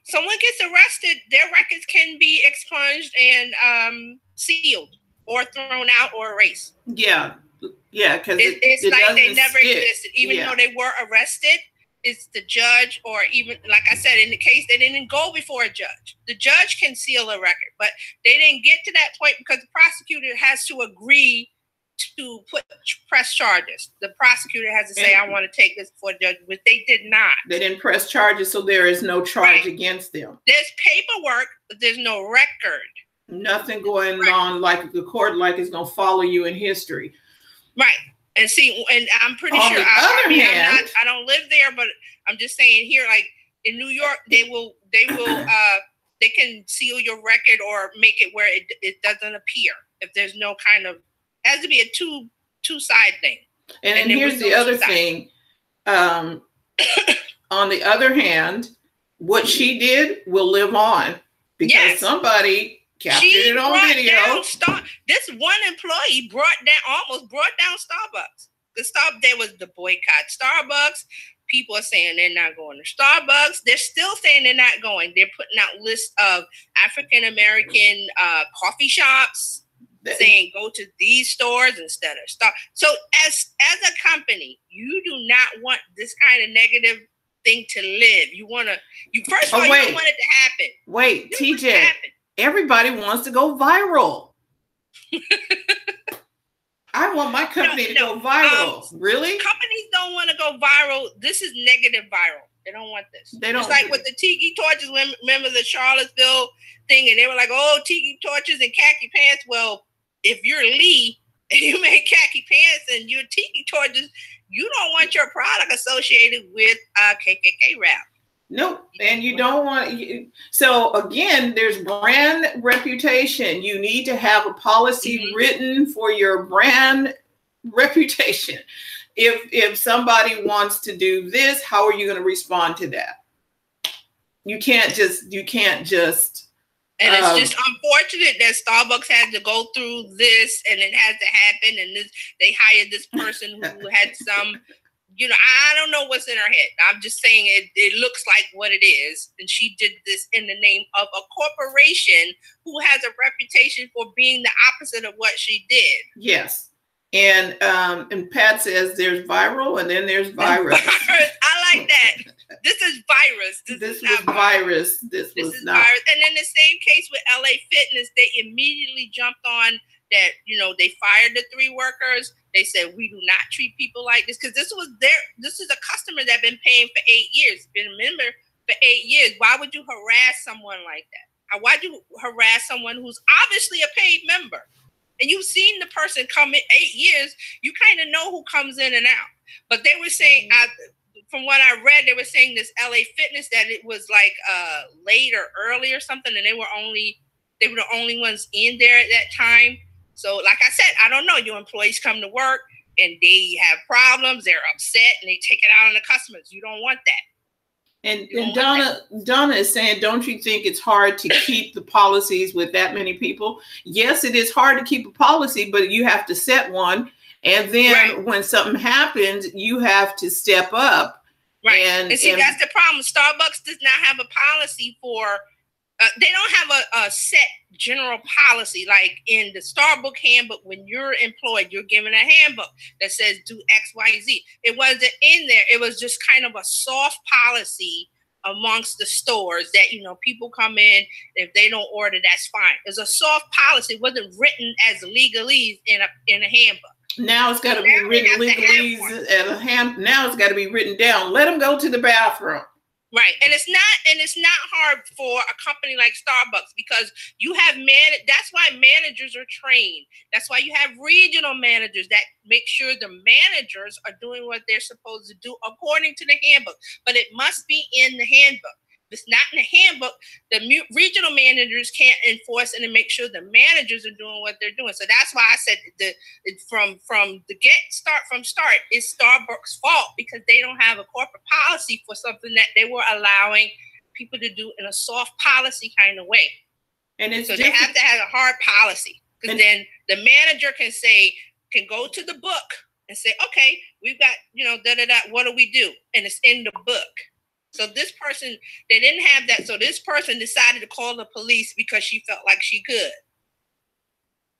someone gets arrested, their records can be expunged and sealed or thrown out or erased. Yeah, because it's like they never existed, even though they were arrested. It's the judge, or even like I said, in the case they didn't go before a judge. The judge can seal a record, but they didn't get to that point because the prosecutor has to agree to press charges. The prosecutor has to say, I want to take this before a judge, but they did not. They didn't press charges, so there is no charge against them. There's paperwork, but there's no record. Nothing going on like the court, like it's going to follow you in history. Right. And see, and I'm pretty sure, I don't live there, but I'm just saying here, like in New York, they can seal your record or make it where it doesn't appear if there's no kind of, it has to be a two-side thing. And here's the other thing. On the other hand, what she did will live on because somebody captured it on video. This one employee almost brought down Starbucks. There was the boycott Starbucks. People are saying they're not going to Starbucks. They're still saying they're not going. They're putting out lists of African American coffee shops, saying go to these stores instead of Starbucks. So as a company, you do not want this kind of negative thing to live. You want to. First of all, you don't want it to happen. Wait, TJ. Everybody wants to go viral. I want my company to go viral. Really? Companies don't want to go viral. This is negative viral. They don't want this. They don't. It's like with the tiki torches. Remember the Charlottesville thing? And they were like, oh, tiki torches and khaki pants. Well, if you're Lee and you make khaki pants and you're tiki torches, you don't want your product associated with KKK rap. Nope. And you don't want, so again, there's brand reputation. You need to have a policy written for your brand reputation. If somebody wants to do this, how are you going to respond to that? You can't just. And it's just unfortunate that Starbucks had to go through this and it had to happen. And they hired this person who had some, I don't know what's in her head. I'm just saying it looks like what it is. And she did this in the name of a corporation who has a reputation for being the opposite of what she did. Yes. And Pat says there's viral and then there's virus. I like that. This is virus. This was virus. This was not virus. And in the same case with LA Fitness, they immediately jumped on that, they fired the 3 workers. They said, we do not treat people like this, because this is a customer that been paying for 8 years, been a member for 8 years. Why would you harass someone like that? Why do you harass someone who's obviously a paid member? And you've seen the person come in 8 years, you kind of know who comes in and out. But they were saying, from what I read, they were saying this LA Fitness, that it was like late or early or something, and they were the only ones in there at that time. So like I said, I don't know. Your employees come to work and they have problems, they're upset, and they take it out on the customers. You don't want that. And Donna is saying, don't you think it's hard to keep the policies with that many people? Yes, it is hard to keep a policy, but you have to set one. And then when something happens, you have to step up. Right. And see, that's the problem. Starbucks does not have a policy for, they don't have a set general policy. Like in the Starbucks handbook, when you're employed, you're given a handbook that says do X, Y, Z. It wasn't in there. It was just kind of a soft policy amongst the stores that, people come in, if they don't order, that's fine. It's a soft policy. It wasn't written as legalese in a handbook. Now it's got to be written legalese at a hand. Now it's got to be written down. Let them go to the bathroom. Right. And it's not hard for a company like Starbucks, because you have that's why managers are trained. That's why you have regional managers that make sure the managers are doing what they're supposed to do according to the handbook. But it must be in the handbook. If it's not in the handbook, the regional managers can't enforce it and make sure the managers are doing what they're doing. So that's why I said from the start, it's Starbucks' fault, because they don't have a corporate policy for something that they were allowing people to do in a soft policy kind of way. And so they have to have a hard policy, because then the manager can go to the book and say, okay, we've got, what do we do? And it's in the book. So this person, they didn't have that. So this person decided to call the police because she felt like she could.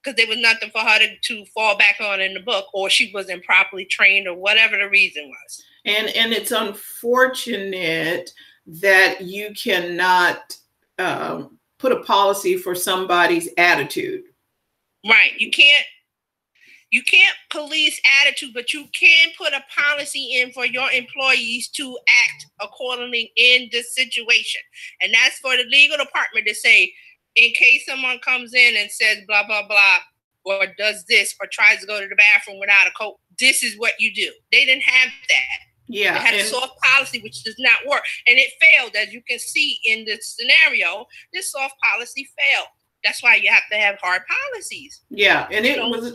Because there was nothing for her to fall back on in the book, or she wasn't properly trained, or whatever the reason was. And it's unfortunate that you cannot put a policy for somebody's attitude. Right. You can't police attitude, but you can put a policy in for your employees to act accordingly in this situation. And that's for the legal department to say, in case someone comes in and says blah, blah, blah, or does this, or tries to go to the bathroom without a coat, this is what you do. They didn't have that. Yeah. They had a soft policy, which does not work. And it failed. As you can see in this scenario, this soft policy failed. That's why you have to have hard policies. Yeah, and when they're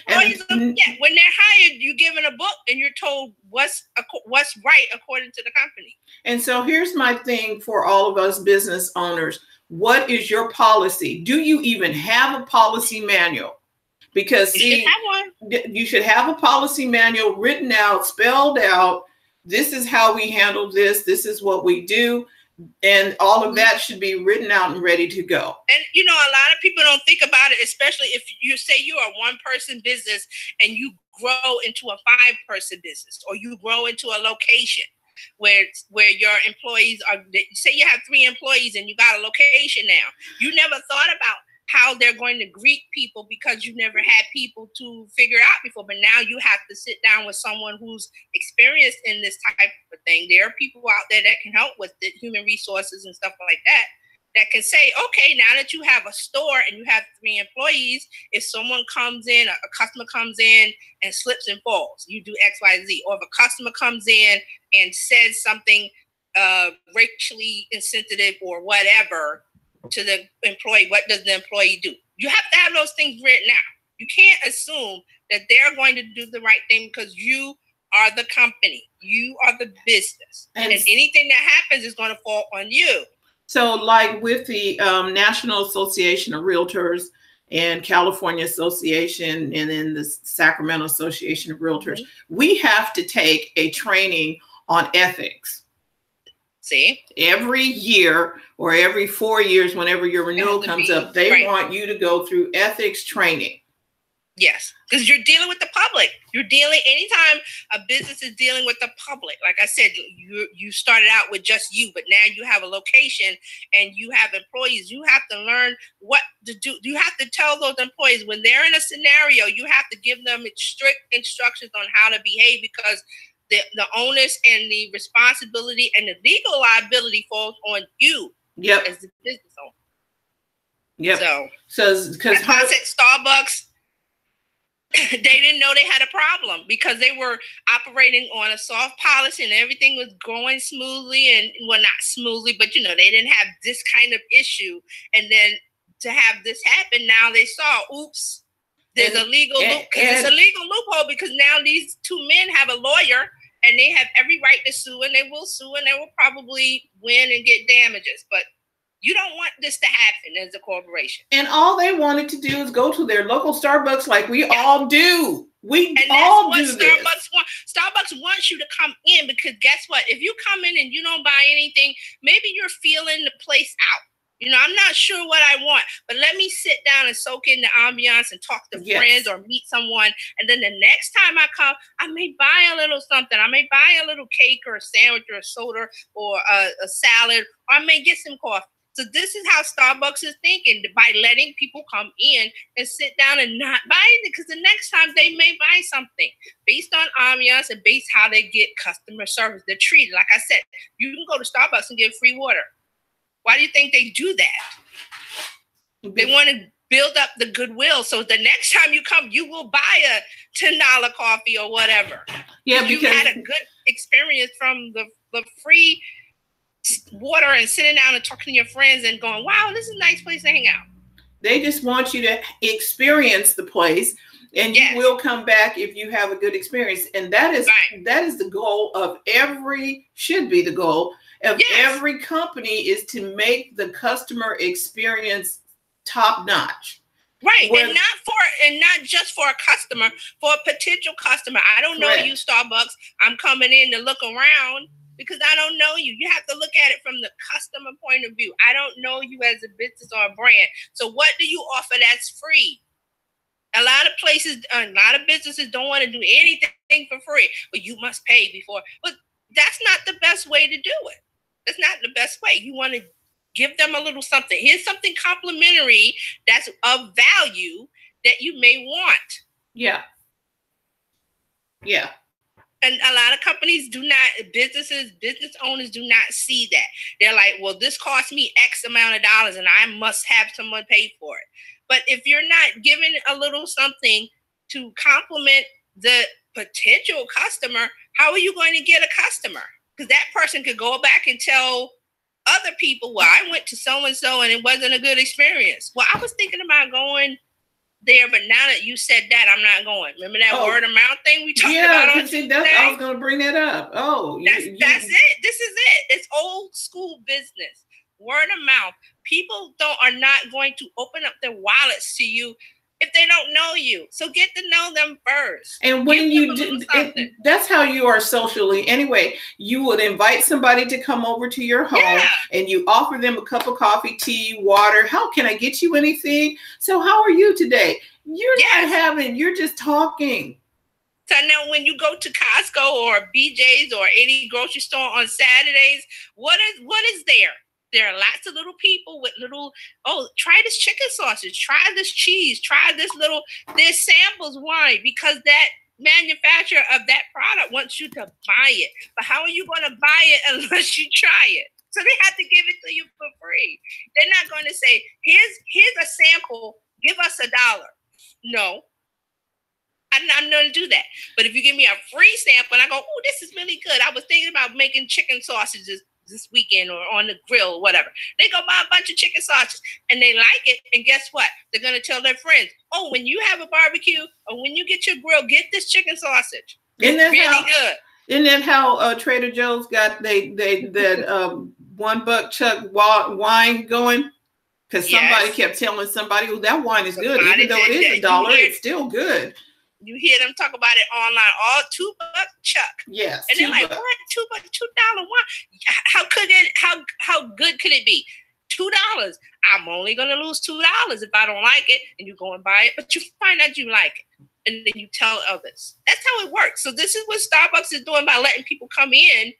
hired, you're given a book and you're told what's right according to the company. And so here's my thing for all of us business owners. What is your policy? Do you even have a policy manual? Because you should have a policy manual written out, spelled out. This is how we handle this. This is what we do. And all of that should be written out and ready to go. And, a lot of people don't think about it, especially if you say you're a one-person business and you grow into a 5-person business, or you grow into a location where your employees are, say you have 3 employees and you got a location now. You never thought about how they're going to greet people, because you never had people to figure out before. But now you have to sit down with someone who's experienced in this type of thing. There are people out there that can help with the human resources and stuff like that can say, okay, now that you have a store and you have 3 employees, if someone comes in, a customer comes in and slips and falls, you do X, Y, Z. Or if a customer comes in and says something racially insensitive or whatever to the employee, what does the employee do? You have to have those things written out. You can't assume that they're going to do the right thing, because you are the company. You are the business. And anything that happens is going to fall on you. So like with the National Association of Realtors and California Association, and then the Sacramento Association of Realtors, we have to take a training on ethics. See, every year or every 4 years, whenever your renewal comes up, they want you to go through ethics training. Yes, because you're dealing with the public. Anytime a business is dealing with the public, like I said, you started out with just you, but now you have a location and you have employees. You have to learn what to do. You have to tell those employees when they're in a scenario, you have to give them strict instructions on how to behave, because the onus and the responsibility and the legal liability falls on you as the business owner. Yep. So because I said Starbucks, they didn't know they had a problem because they were operating on a soft policy and everything was going smoothly, and well, not smoothly, but they didn't have this kind of issue. And then to have this happen, now they saw, oops, there's a legal loop, because it's a legal loophole, because now these two men have a lawyer and they have every right to sue, and they will sue, and they will probably win and get damages. But you don't want this to happen as a corporation. And all they wanted to do is go to their local Starbucks like we all do. We all do this. Starbucks wants you to come in, because guess what? If you come in and you don't buy anything, maybe you're feeling the place out. I'm not sure what I want, but let me sit down and soak in the ambiance and talk to friends or meet someone. And then the next time I come, I may buy a little something. I may buy a little cake or a sandwich or a soda or a salad, or I may get some coffee. So this is how Starbucks is thinking, by letting people come in and sit down and not buy it, because the next time they may buy something based on ambiance and based how they get customer service. They're treated. Like I said, you can go to Starbucks and get free water. Why do you think they do that? They want to build up the goodwill, so the next time you come, you will buy a $10 coffee or whatever. Yeah, because you had a good experience from the free water and sitting down and talking to your friends and going, wow, this is a nice place to hang out. They just want you to experience the place, and you will come back if you have a good experience. And that is the goal of should be the goal of every company, is to make the customer experience top notch. Right. And not just for a customer, for a potential customer. I don't know you, Starbucks. I'm coming in to look around, because I don't know you. You have to look at it from the customer point of view. I don't know you as a business or a brand. So what do you offer that's free? A lot of businesses don't want to do anything for free, but you must pay before. But that's not the best way to do it. That's not the best way. You want to give them a little something. Here's something complimentary that's of value that you may want. Yeah. Yeah. And a lot of companies business owners do not see that. They're like, well, this cost me X amount of dollars and I must have someone pay for it. But if you're not giving a little something to compliment the potential customer, how are you going to get a customer? Because that person could go back and tell other people, well, I went to so-and-so and it wasn't a good experience. Well, I was thinking about going there, but now that you said that, I'm not going. Remember that word of mouth thing we talked about? I was going to bring that up. That's it. This is it. It's old school business. Word of mouth. People are not going to open up their wallets to you if they don't know you. So get to know them first. And when you do, that's how you are socially. Anyway, you would invite somebody to come over to your home and you offer them a cup of coffee, tea, water. How can I get you anything? So how are you today? You're just talking. So now when you go to Costco or BJ's or any grocery store on Saturdays, what is there? There are lots of little people with try this chicken sausage, try this cheese, try there's samples. Why? Because that manufacturer of that product wants you to buy it. But how are you going to buy it unless you try it? So they have to give it to you for free. They're not going to say, here's a sample, give us $1. No. I'm not going to do that. But if you give me a free sample and I go, oh, this is really good. I was thinking about making chicken sausages this weekend or on the grill or whatever. They go buy a bunch of chicken sausages and they like it. And guess what? They're going to tell their friends, oh, when you have a barbecue or when you get your grill, get this chicken sausage. It's really good. Isn't that how Trader Joe's got that $1 Chuck wine going? Because somebody kept telling somebody, oh, that wine is good. Even though it is $1, it's still good. You hear them talk about it online, all $2 Chuck. Yes. And they're like, what? $2 wine? How good could it be? $2. I'm only going to lose $2 if I don't like it. And you go and buy it, but you find out you like it. And then you tell others. That's how it works. So this is what Starbucks is doing by letting people come in.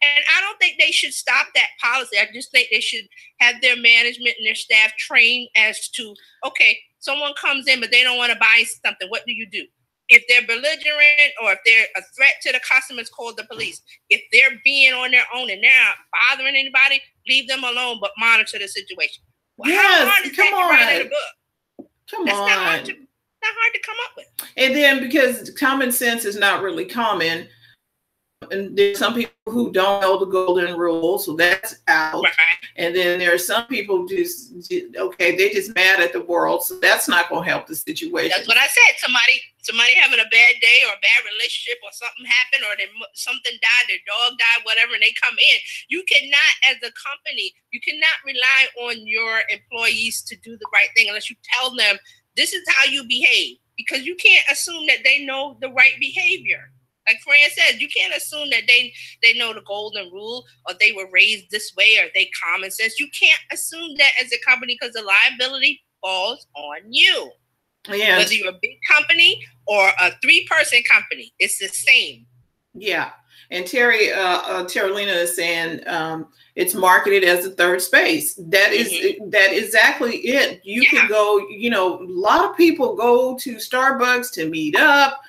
And I don't think they should stop that policy. I just think they should have their management and their staff trained as to, okay, someone comes in, but they don't want to buy something. What do you do? If they're belligerent or if they're a threat to the customers, call the police. If they're being on their own and they're not bothering anybody, leave them alone, but monitor the situation. Well, yes, how hard is come that on. to write in a book? Come That's on. not hard to come up with. And then because common sense is not really common, and there's some people who don't know the golden rule, so that's out. Right. And then there are some people just okay, they're just mad at the world, so that's not going to help the situation. That's what I said. Somebody having a bad day or a bad relationship or something happened or something died, their dog died, whatever, and they come in. You cannot, as a company, you cannot rely on your employees to do the right thing unless you tell them this is how you behave, because you can't assume that they know the right behavior. Like Fran said, you can't assume that they know the golden rule or they were raised this way or they common sense. You can't assume that as a company because the liability falls on you. Yeah. Whether you're a big company or a 3-person company, it's the same. Yeah. And Terralina is saying it's marketed as a third space. That is that exactly it. You can go, a lot of people go to Starbucks to meet up.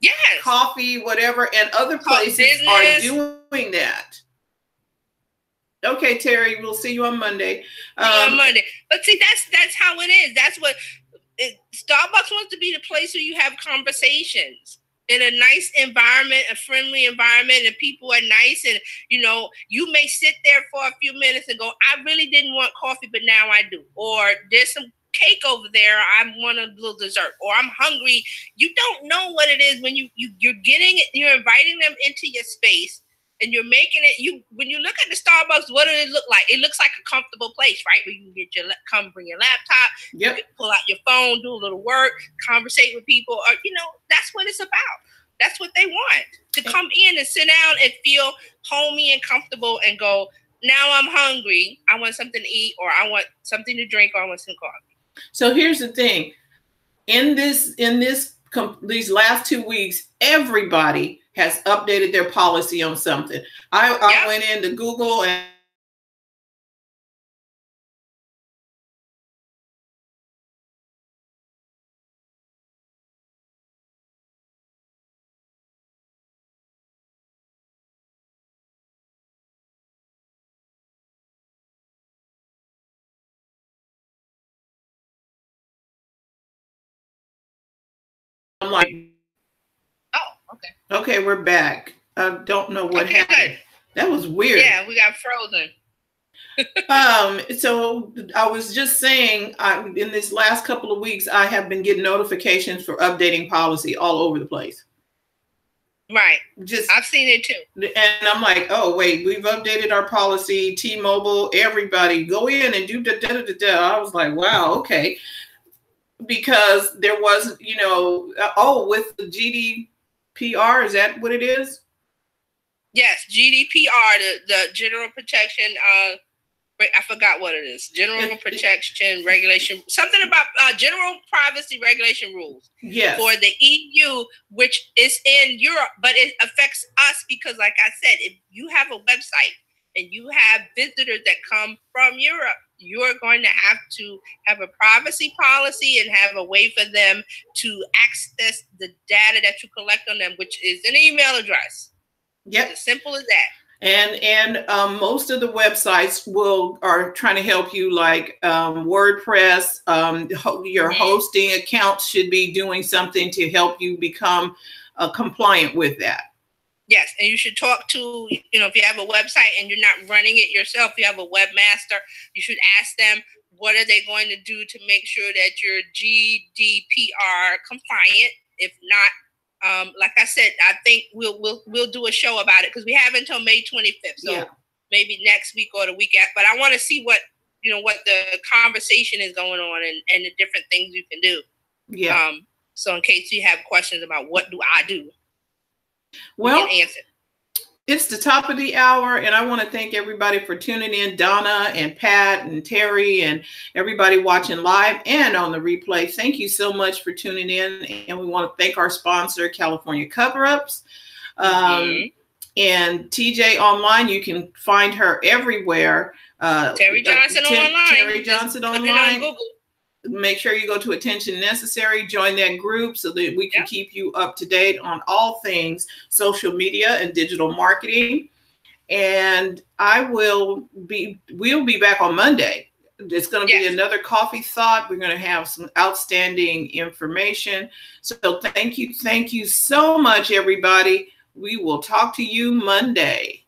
Yes. Coffee, whatever, and other places are doing that. Okay, Terry, we'll see you on Monday. On Monday. But see, that's how it is. That's what Starbucks wants to be the place where you have conversations in a nice environment, a friendly environment, and people are nice. And, you may sit there for a few minutes and go, I really didn't want coffee, but now I do. Or there's some cake over there, I want a little dessert, or I'm hungry. You don't know what it is when you're getting it, you're inviting them into your space and you're making it, when you look at the Starbucks, what does it look like? It looks like a comfortable place, right? Where you can come bring your laptop, you can pull out your phone, do a little work, conversate with people, or, that's what it's about. That's what they want, to come in and sit down and feel homey and comfortable and go, now I'm hungry, I want something to eat, or I want something to drink, or I want some coffee. So here's the thing. In these last 2 weeks, everybody has updated their policy on something. I went into Google and I'm like, oh, okay. Okay, we're back. I don't know what happened. Good. That was weird. Yeah, we got frozen. So I was just saying, in this last couple of weeks, I have been getting notifications for updating policy all over the place. Right. I've seen it too. And I'm like, oh, wait, we've updated our policy. T-Mobile, everybody go in and do da-da-da-da. I was like, wow, okay. Because there was, with the GDPR, is that what it is? Yes, GDPR, the General Protection, I forgot what it is. General Protection Regulation, something about General Privacy Regulation Rules. Yes. For the EU, which is in Europe, but it affects us because, like I said, if you have a website and you have visitors that come from Europe, you're going to have a privacy policy and have a way for them to access the data that you collect on them, which is an email address. Yep. As simple as that. And most of the websites are trying to help you, like WordPress. Your hosting account should be doing something to help you become compliant with that. Yes, and you should talk to, if you have a website and you're not running it yourself, you have a webmaster, you should ask them, what are they going to do to make sure that you're GDPR compliant? If not, like I said, I think we'll do a show about it because we have until May 25th. So maybe next week or the week after. But I want to see what the conversation is going on and the different things you can do. Yeah. So in case you have questions about what do I do, well, we can answer. It's the top of the hour, and I want to thank everybody for tuning in. Donna and Pat and Terry and everybody watching live and on the replay. Thank you so much for tuning in, and we want to thank our sponsor, California Cover-Ups. And TJ Online, you can find her everywhere. Terry Johnson Online. Terry Johnson Online. Make sure you go to Attention Necessary, join that group so that we can keep you up to date on all things social media and digital marketing. And we'll be back on Monday. It's going to be another coffee thought. We're going to have some outstanding information. So thank you so much, everybody. We will talk to you Monday.